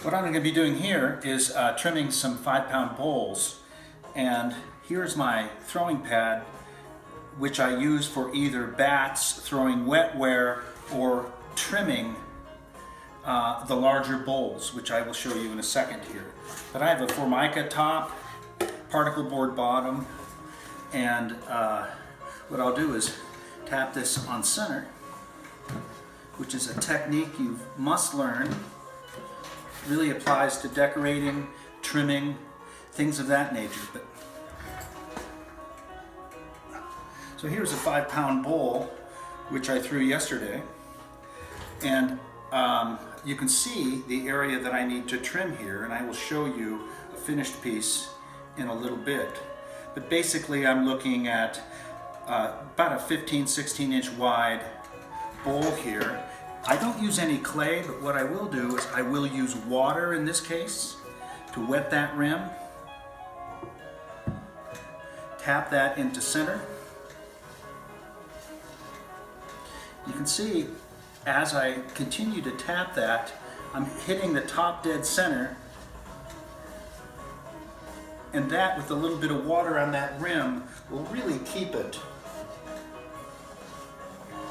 What I'm going to be doing here is trimming some 5-pound bowls, and here's my throwing pad, which I use for either bats, throwing wetware, or trimming the larger bowls, which I will show you in a second here. But I have a Formica top, particle board bottom, and what I'll do is tap this on center, which is a technique you must learn. Really applies to decorating, trimming, things of that nature. So here's a 5-pound bowl, which I threw yesterday, and you can see the area that I need to trim here, and I will show you a finished piece in a little bit. But basically I'm looking at about a 15-16 inch wide bowl here. I don't use any clay, but what I will do is I will use water in this case to wet that rim. Tap that into center. You can see as I continue to tap that, I'm hitting the top dead center, and that with a little bit of water on that rim will really keep it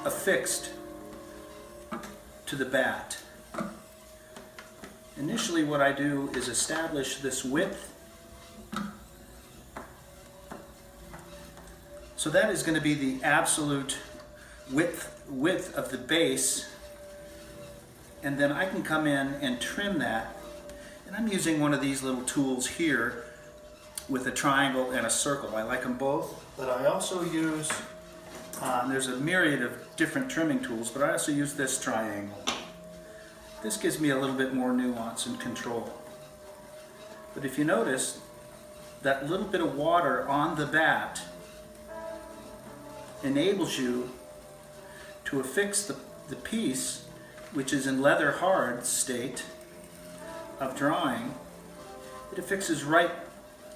affixed to the bat. Initially what I do is establish this width. So that is going to be the absolute width of the base, and then I can come in and trim that, and I'm using one of these little tools here with a triangle and a circle. I like them both, but I also use there's a myriad of different trimming tools, but I also use this triangle. This gives me a little bit more nuance and control. But if you notice, that little bit of water on the bat enables you to affix the piece, which is in leather hard state of drawing. It affixes right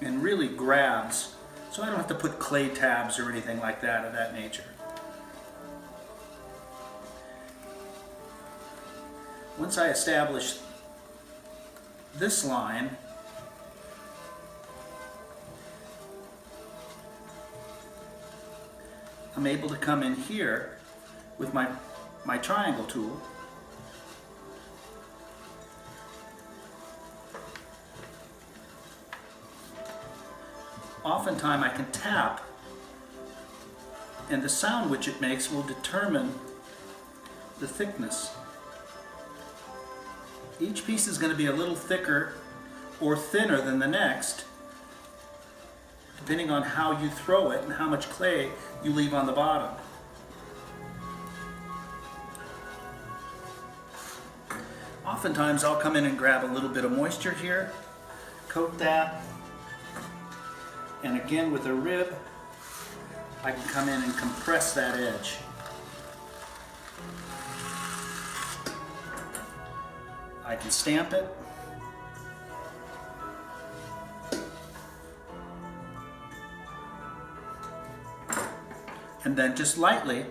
and really grabs, so I don't have to put clay tabs or anything like that of that nature. Once I establish this line, I'm able to come in here with my triangle tool oftentimes I can tap, and the sound which it makes will determine the thickness. Each piece is going to be a little thicker or thinner than the next, depending on how you throw it and how much clay you leave on the bottom. Oftentimes I'll come in and grab a little bit of moisture here, coat that, and again with a rib, I can come in and compress that edge. I can stamp it. And then just lightly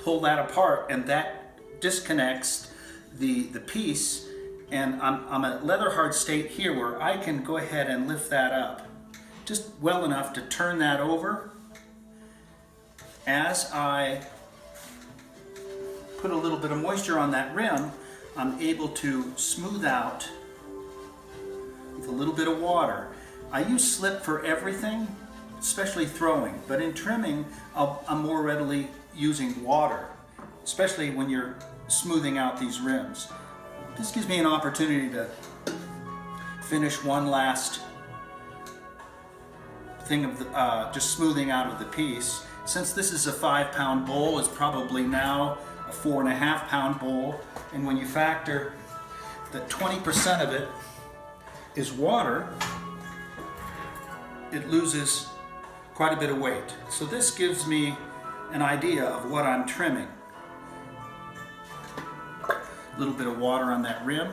pull that apart, and that disconnects the piece, and I'm at leather hard state here where I can go ahead and lift that up just well enough to turn that over. As I put a little bit of moisture on that rim, I'm able to smooth out with a little bit of water. I use slip for everything, especially throwing, but in trimming, I'm more readily using water, especially when you're smoothing out these rims. This gives me an opportunity to finish one last thing of just smoothing out of the piece. Since this is a 5-pound bowl, it's probably now a 4.5-pound bowl, and when you factor that 20% of it is water, it loses quite a bit of weight. So this gives me an idea of what I'm trimming. A little bit of water on that rim.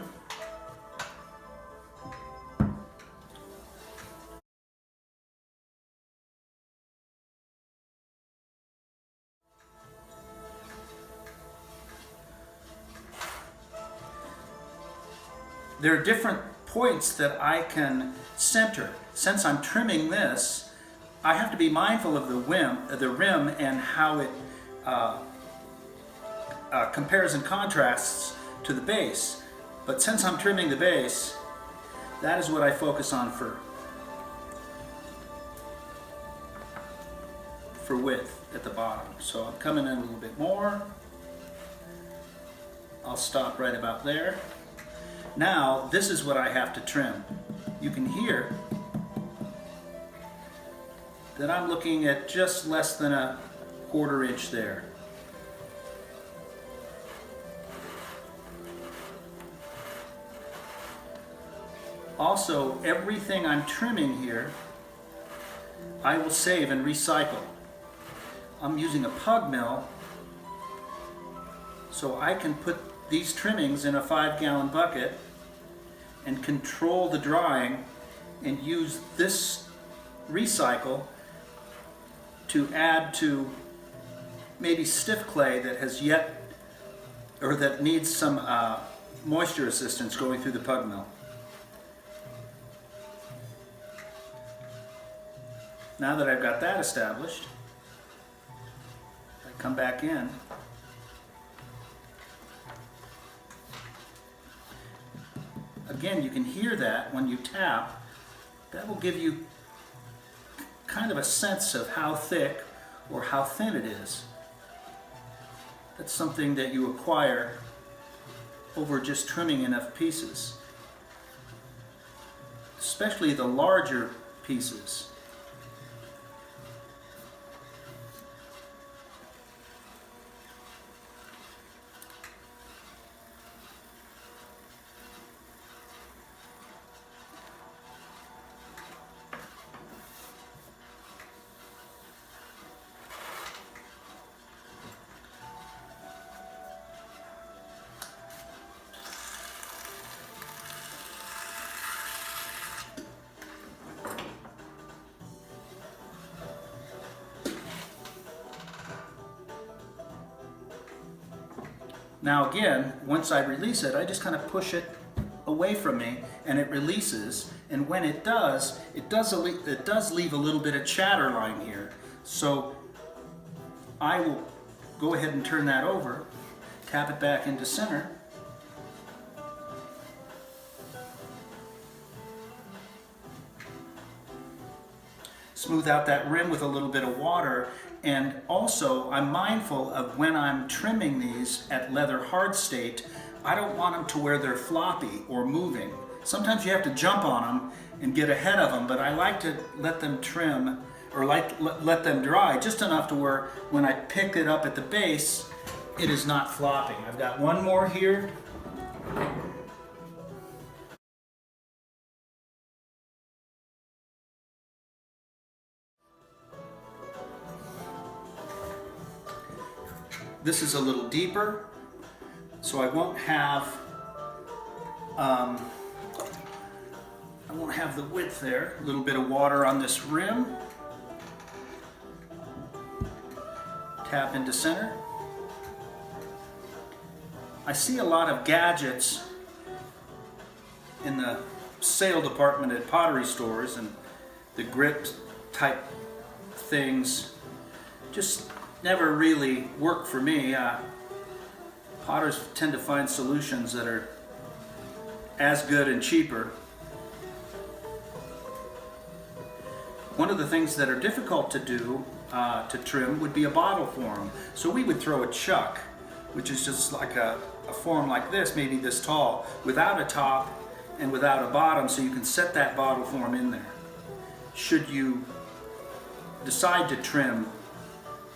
there are different points that I can center. Since I'm trimming this, I have to be mindful of the rim and how it compares and contrasts to the base. But since I'm trimming the base, that is what I focus on for width at the bottom. So I'm coming in a little bit more. I'll stop right about there. Now, this is what I have to trim. You can hear that I'm looking at just less than a 1/4 inch there. Also, everything I'm trimming here, I will save and recycle. I'm using a pug mill, so I can put these trimmings in a 5-gallon bucket and control the drying and use this recycle to add to maybe stiff clay that has yet, or that needs some moisture assistance going through the pug mill. Now that I've got that established, I come back in. Again, you can hear that when you tap. That will give you kind of a sense of how thick or how thin it is. That's something that you acquire over just trimming enough pieces, especially the larger pieces. Now again, once I release it, I just kind of push it away from me and it releases. And when it does leave a little bit of chatter line here. So I will go ahead and turn that over, tap it back into center. Smooth out that rim with a little bit of water. And also, I'm mindful of when I'm trimming these at leather hard state, I don't want them to where they're floppy or moving. Sometimes you have to jump on them and get ahead of them, but I like to let them trim or let them dry just enough to where when I pick it up at the base, it is not flopping. I've got one more here. This is a little deeper, so I won't have the width there. A little bit of water on this rim. Tap into center. I see a lot of gadgets in the sale department at pottery stores, and the grip type things just never really work for me. Potters tend to find solutions that are as good and cheaper. One of the things that are difficult to do to trim would be a bottle form. So we would throw a chuck, which is just like a form like this, maybe this tall, without a top and without a bottom, so you can set that bottle form in there. Should you decide to trim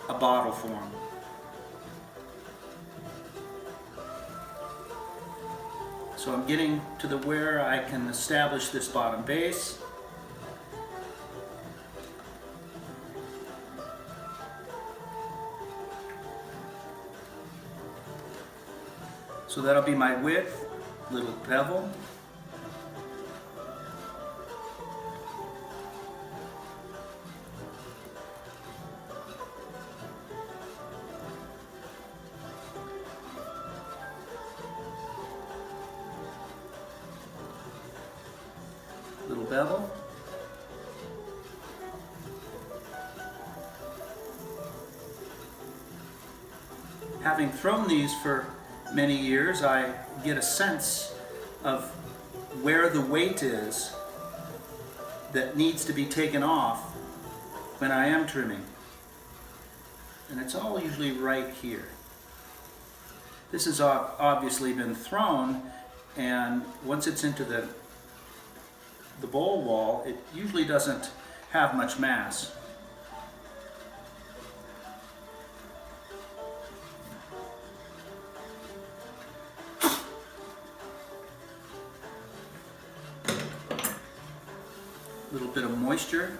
a bottle form. So I'm getting to the where I can establish this bottom base. So that'll be my width, little bevel. bevel. Having thrown these for many years, I get a sense of where the weight is that needs to be taken off when I am trimming. And it's all usually right here. This has obviously been thrown, and once it's into the bowl wall, it usually doesn't have much mass. A little bit of moisture.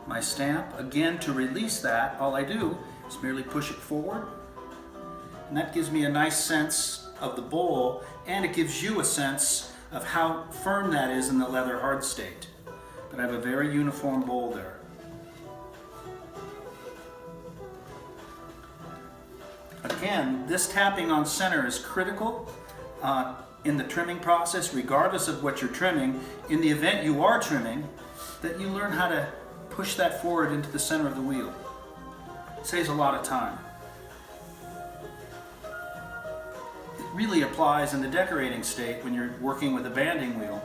My stamp, again, to release that, all I do is merely push it forward, and that gives me a nice sense of the bowl, and it gives you a sense of how firm that is in the leather hard state. But I have a very uniform bowl there. Again, this tapping on center is critical in the trimming process, regardless of what you're trimming. In the event you are trimming, that you learn how to push that forward into the center of the wheel. It saves a lot of time. It really applies in the decorating state when you're working with a banding wheel.